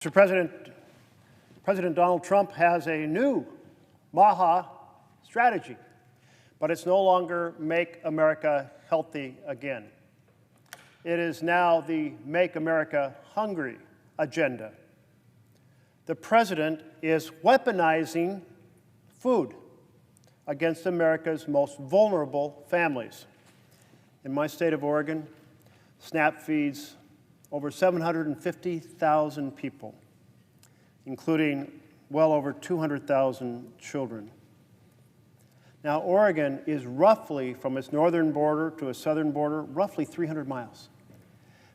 Mr. President, President Donald Trump has a new MAHA strategy, but it's no longer Make America Healthy Again. It is now the Make America Hungry agenda. The president is weaponizing food against America's most vulnerable families. In my state of Oregon, SNAP feeds over 750,000 people, including well over 200,000 children. Now, Oregon is roughly, from its northern border to its southern border, roughly 300 miles.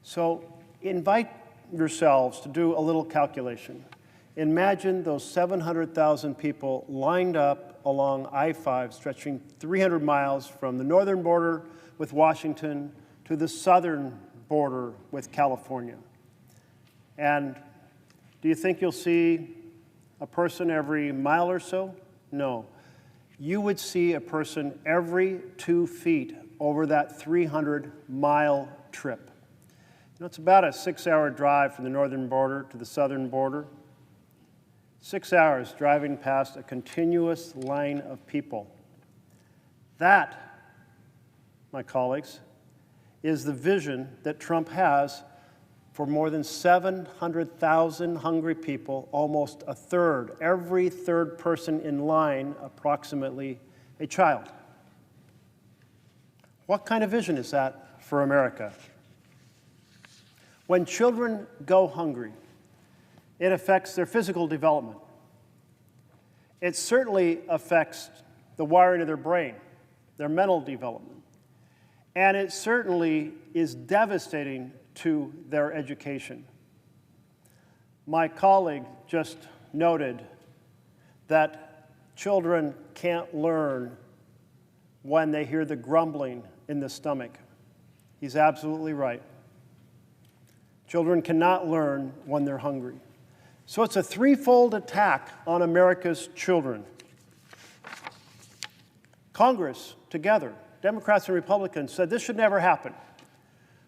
So invite yourselves to do a little calculation. Imagine those 700,000 people lined up along I-5, stretching 300 miles from the northern border with Washington to the southern border with California. And do you think you'll see a person every mile or so? No. You would see a person every 2 feet over that 300-mile trip. You know, it's about a 6-hour drive from the northern border to the southern border. 6 hours driving past a continuous line of people. That, my colleagues, is the vision that Trump has for more than 700,000 hungry people, almost a third, every third person in line, approximately a child. What kind of vision is that for America? When children go hungry, it affects their physical development. It certainly affects the wiring of their brain, their mental development. And it certainly is devastating to their education. My colleague just noted that children can't learn when they hear the grumbling in the stomach. He's absolutely right. Children cannot learn when they're hungry. So it's a threefold attack on America's children. Congress, together, Democrats and Republicans, said this should never happen.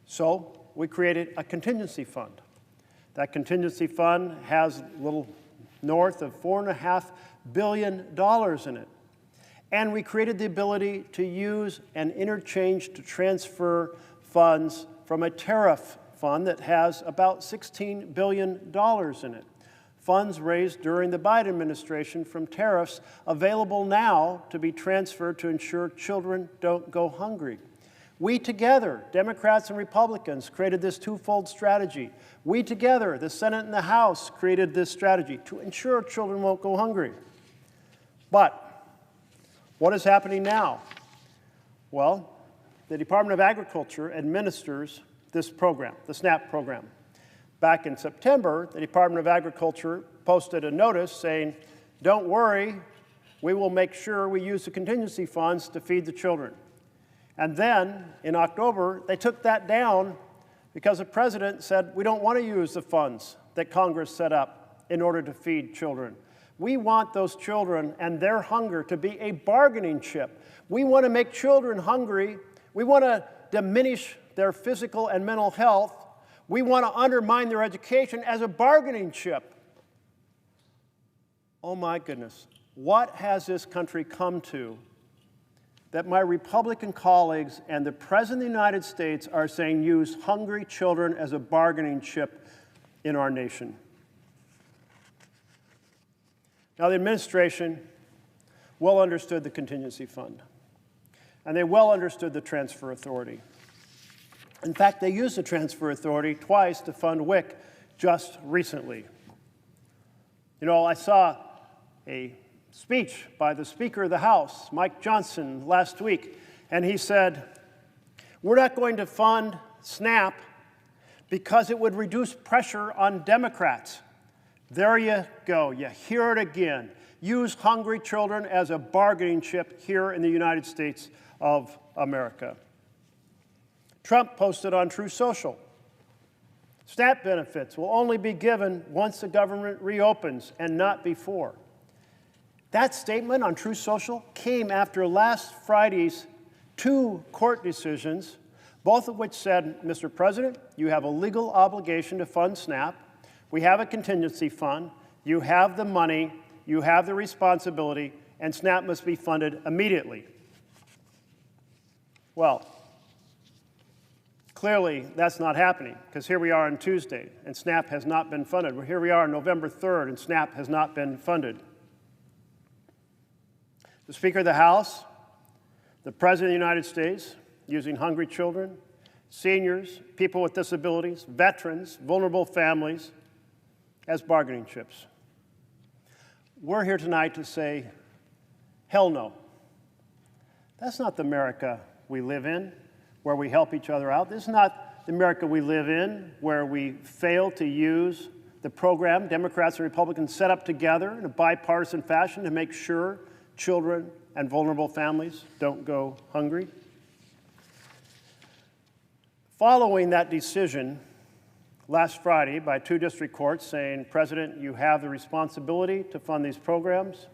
So we created a contingency fund. That contingency fund has a little north of $4.5 billion in it. And we created the ability to use and interchange to transfer funds from a tariff fund that has about $16 billion in it. Funds raised during the Biden administration from tariffs available now to be transferred to ensure children don't go hungry. We together, Democrats and Republicans, created this twofold strategy. We together, the Senate and the House, created this strategy to ensure children won't go hungry. But what is happening now? Well, the Department of Agriculture administers this program, the SNAP program. Back in September, the Department of Agriculture posted a notice saying, don't worry, we will make sure we use the contingency funds to feed the children. And then, in October, they took that down because the president said, we don't want to use the funds that Congress set up in order to feed children. We want those children and their hunger to be a bargaining chip. We want to make children hungry. We want to diminish their physical and mental health. We want to undermine their education as a bargaining chip. Oh my goodness, what has this country come to that my Republican colleagues and the President of the United States are saying use hungry children as a bargaining chip in our nation? Now, the administration well understood the contingency fund, and they well understood the transfer authority. In fact, they used the transfer authority twice to fund WIC just recently. You know, I saw a speech by the Speaker of the House, Mike Johnson, last week, and he said, we're not going to fund SNAP because it would reduce pressure on Democrats. There you go. You hear it again. Use hungry children as a bargaining chip here in the United States of America. Trump posted on Truth Social, SNAP benefits will only be given once the government reopens and not before. That statement on Truth Social came after last Friday's 2 court decisions, both of which said, Mr. President, you have a legal obligation to fund SNAP. We have a contingency fund. You have the money. You have the responsibility. And SNAP must be funded immediately. Well, clearly that's not happening, because here we are on Tuesday, and SNAP has not been funded. Here we are on November 3rd, and SNAP has not been funded. The Speaker of the House, the President of the United States, using hungry children, seniors, people with disabilities, veterans, vulnerable families as bargaining chips. We're here tonight to say, hell no. That's not the America we live in, where we help each other out. This is not the America we live in, where we fail to use the program Democrats and Republicans set up together in a bipartisan fashion to make sure children and vulnerable families don't go hungry. Following that decision last Friday by 2 district courts saying, President, you have the responsibility to fund these programs,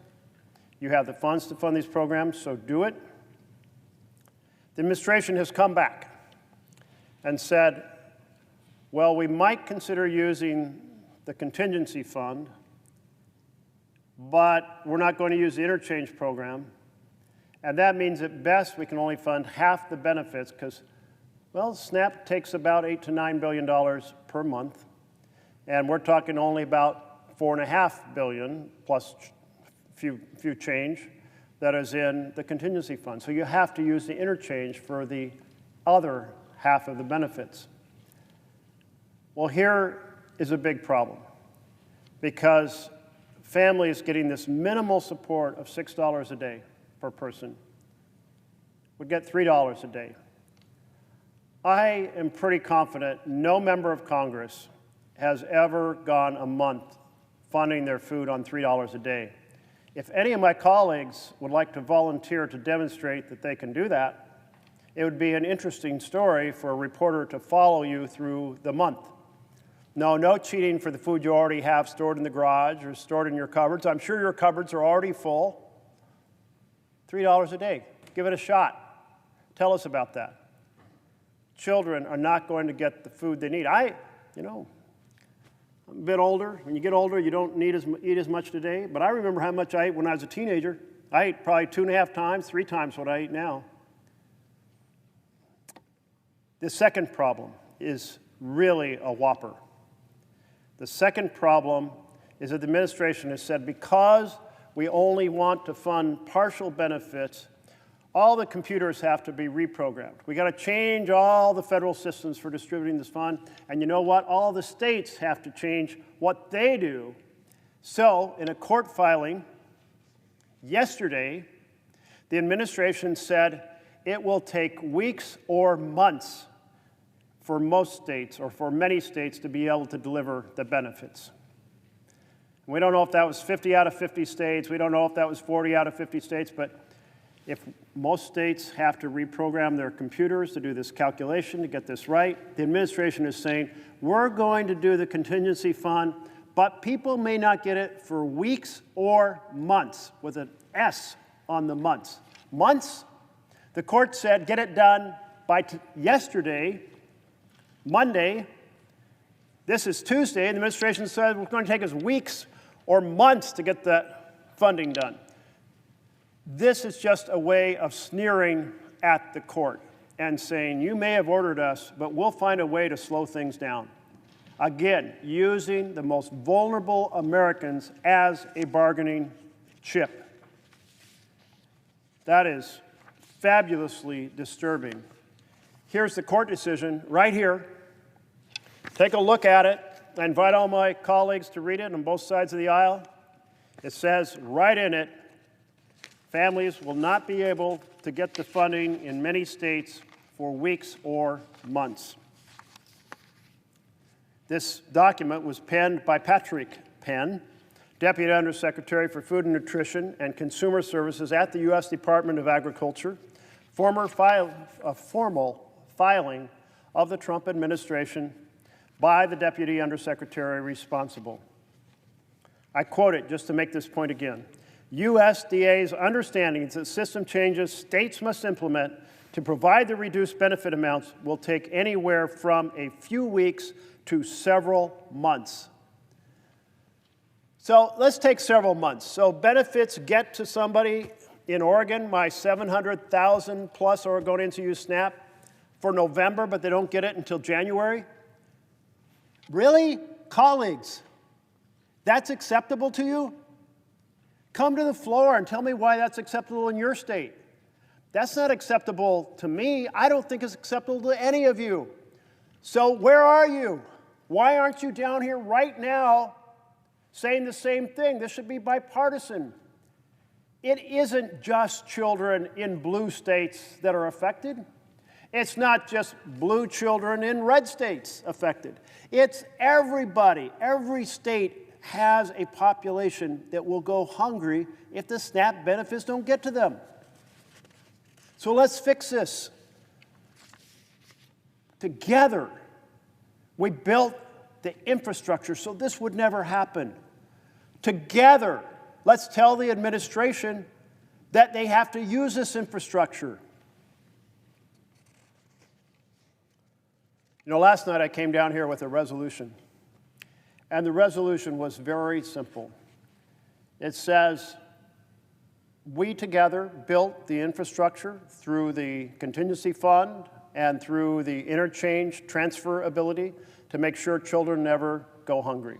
you have the funds to fund these programs, so do it. The administration has come back and said, well, we might consider using the contingency fund, but we're not going to use the interchange program. And that means at best we can only fund half the benefits because, well, SNAP takes about $8 to $9 billion per month. And we're talking only about $4.5 billion plus few change that is in the contingency fund. So you have to use the interchange for the other half of the benefits. Well, here is a big problem, because families getting this minimal support of $6 a day per person would get $3 a day. I am pretty confident no member of Congress has ever gone a month funding their food on $3 a day. If any of my colleagues would like to volunteer to demonstrate that they can do that, it would be an interesting story for a reporter to follow you through the month. No cheating for the food you already have stored in the garage or stored in your cupboards. I'm sure your cupboards are already full. $3 a day. Give it a shot. Tell us about that. Children are not going to get the food they need. I'm a bit older. When you get older, you don't eat as much today. But I remember how much I ate when I was a teenager. I ate probably 2.5 times, 3 times what I eat now. The second problem is really a whopper. The second problem is that the administration has said because we only want to fund partial benefits, all the computers have to be reprogrammed. We got to change all the federal systems for distributing this fund. And you know what? All the states have to change what they do. So in a court filing yesterday, the administration said it will take weeks or months for most states, or for many states, to be able to deliver the benefits. We don't know if that was 50 out of 50 states. We don't know if that was 40 out of 50 states. But if most states have to reprogram their computers to do this calculation, to get this right, the administration is saying, we're going to do the contingency fund, but people may not get it for weeks or months, with an S on the months. Months? The court said, get it done by yesterday, Monday. This is Tuesday, and the administration said it's going to take us weeks or months to get that funding done. This is just a way of sneering at the court and saying, you may have ordered us, but we'll find a way to slow things down. Again, using the most vulnerable Americans as a bargaining chip. That is fabulously disturbing. Here's the court decision right here. Take a look at it. I invite all my colleagues to read it on both sides of the aisle. It says right in it, families will not be able to get the funding in many states for weeks or months. This document was penned by Patrick Penn, Deputy Undersecretary for Food and Nutrition and Consumer Services at the U.S. Department of Agriculture, formal filing of the Trump administration by the Deputy Undersecretary responsible. I quote it just to make this point again. USDA's understanding that system changes states must implement to provide the reduced benefit amounts will take anywhere from a few weeks to several months. So let's take several months. So benefits get to somebody in Oregon, my 700,000 plus Oregonians who use SNAP, for November, but they don't get it until January. Really? Colleagues, that's acceptable to you? Come to the floor and tell me why that's acceptable in your state. That's not acceptable to me. I don't think it's acceptable to any of you. So where are you? Why aren't you down here right now saying the same thing? This should be bipartisan. It isn't just children in blue states that are affected. It's not just blue children in red states affected. It's everybody. Every state has a population that will go hungry if the SNAP benefits don't get to them. So let's fix this. Together, we built the infrastructure so this would never happen. Together, let's tell the administration that they have to use this infrastructure. You know, last night I came down here with a resolution, and the resolution was very simple. It says, we together built the infrastructure through the contingency fund and through the interchange transfer ability to make sure children never go hungry.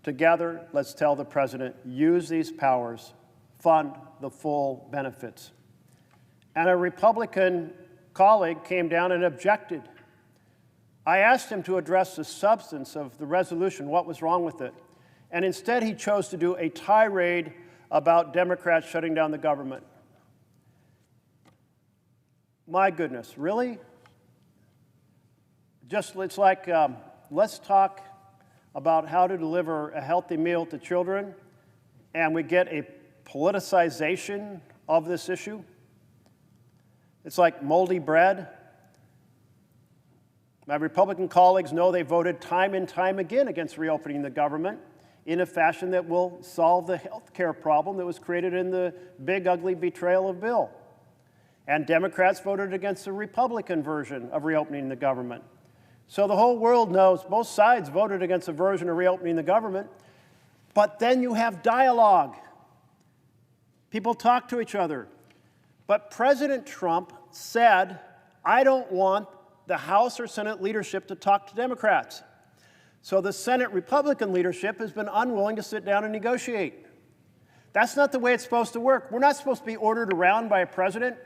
Together, let's tell the president, use these powers, fund the full benefits. And a Republican colleague came down and objected. I asked him to address the substance of the resolution, what was wrong with it. And instead, he chose to do a tirade about Democrats shutting down the government. My goodness, really? It's like, let's talk about how to deliver a healthy meal to children, and we get a politicization of this issue. It's like moldy bread. My Republican colleagues know they voted time and time again against reopening the government in a fashion that will solve the health care problem that was created in the big, ugly betrayal of Bill. And Democrats voted against the Republican version of reopening the government. So the whole world knows both sides voted against a version of reopening the government, but then you have dialogue. People talk to each other. But President Trump said, I don't want the House or Senate leadership to talk to Democrats. So the Senate Republican leadership has been unwilling to sit down and negotiate. That's not the way it's supposed to work. We're not supposed to be ordered around by a president.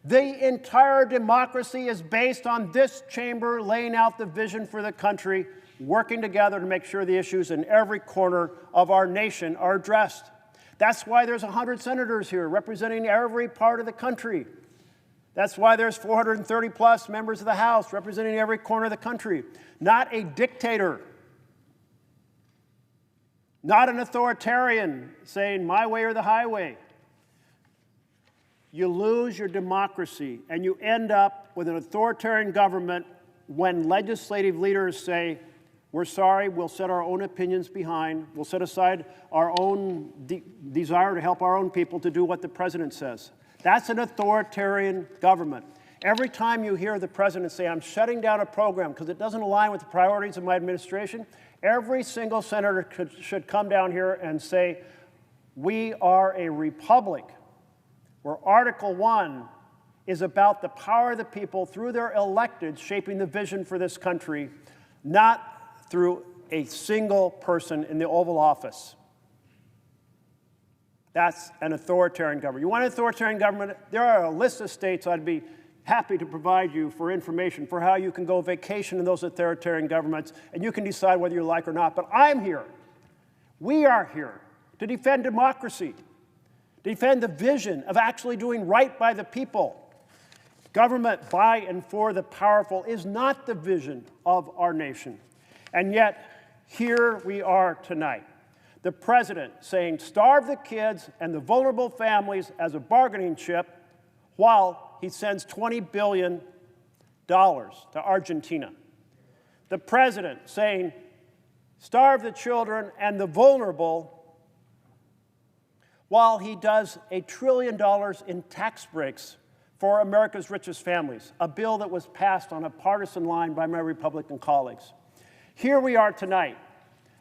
The entire democracy is based on this chamber laying out the vision for the country, working together to make sure the issues in every corner of our nation are addressed. That's why there's 100 senators here representing every part of the country. That's why there's 430 plus members of the House representing every corner of the country. Not a dictator. Not an authoritarian saying my way or the highway. You lose your democracy and you end up with an authoritarian government when legislative leaders say, we're sorry, we'll set our own opinions behind, we'll set aside our own desire to help our own people to do what the president says. That's an authoritarian government. Every time you hear the president say, I'm shutting down a program because it doesn't align with the priorities of my administration, every single senator should come down here and say, we are a republic where Article 1 is about the power of the people through their electeds shaping the vision for this country, not through a single person in the Oval Office. That's an authoritarian government. You want an authoritarian government? There are a list of states I'd be happy to provide you for information for how you can go vacation in those authoritarian governments, and you can decide whether you like or not. But I'm here. We are here to defend democracy, to defend the vision of actually doing right by the people. Government by and for the powerful is not the vision of our nation. And yet, here we are tonight. The president saying starve the kids and the vulnerable families as a bargaining chip while he sends $20 billion to Argentina. The president saying starve the children and the vulnerable while he does $1 trillion in tax breaks for America's richest families, a bill that was passed on a partisan line by my Republican colleagues. Here we are tonight,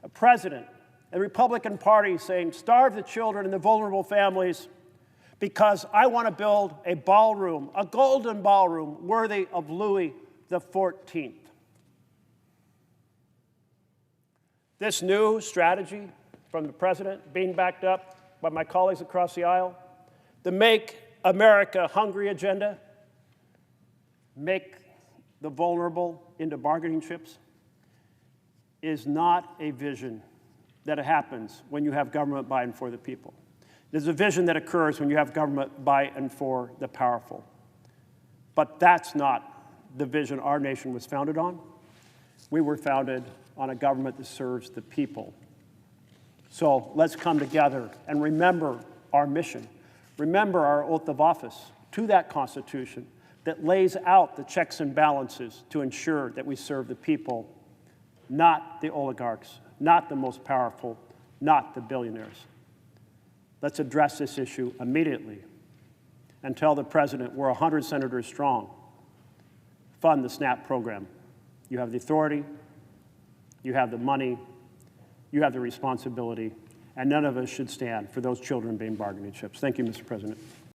a president and the Republican Party saying, starve the children and the vulnerable families because I want to build a ballroom, a golden ballroom, worthy of Louis XIV. This new strategy from the president, being backed up by my colleagues across the aisle, the Make America Hungry agenda, make the vulnerable into bargaining chips, is not a vision that happens when you have government by and for the people. It is a vision that occurs when you have government by and for the powerful. But that's not the vision our nation was founded on. We were founded on a government that serves the people. So let's come together and remember our mission. Remember our oath of office to that Constitution that lays out the checks and balances to ensure that we serve the people, not the oligarchs, not the most powerful, not the billionaires. Let's address this issue immediately and tell the president we're 100 senators strong. Fund the SNAP program. You have the authority, you have the money, you have the responsibility, and none of us should stand for those children being bargaining chips. Thank you, Mr. President.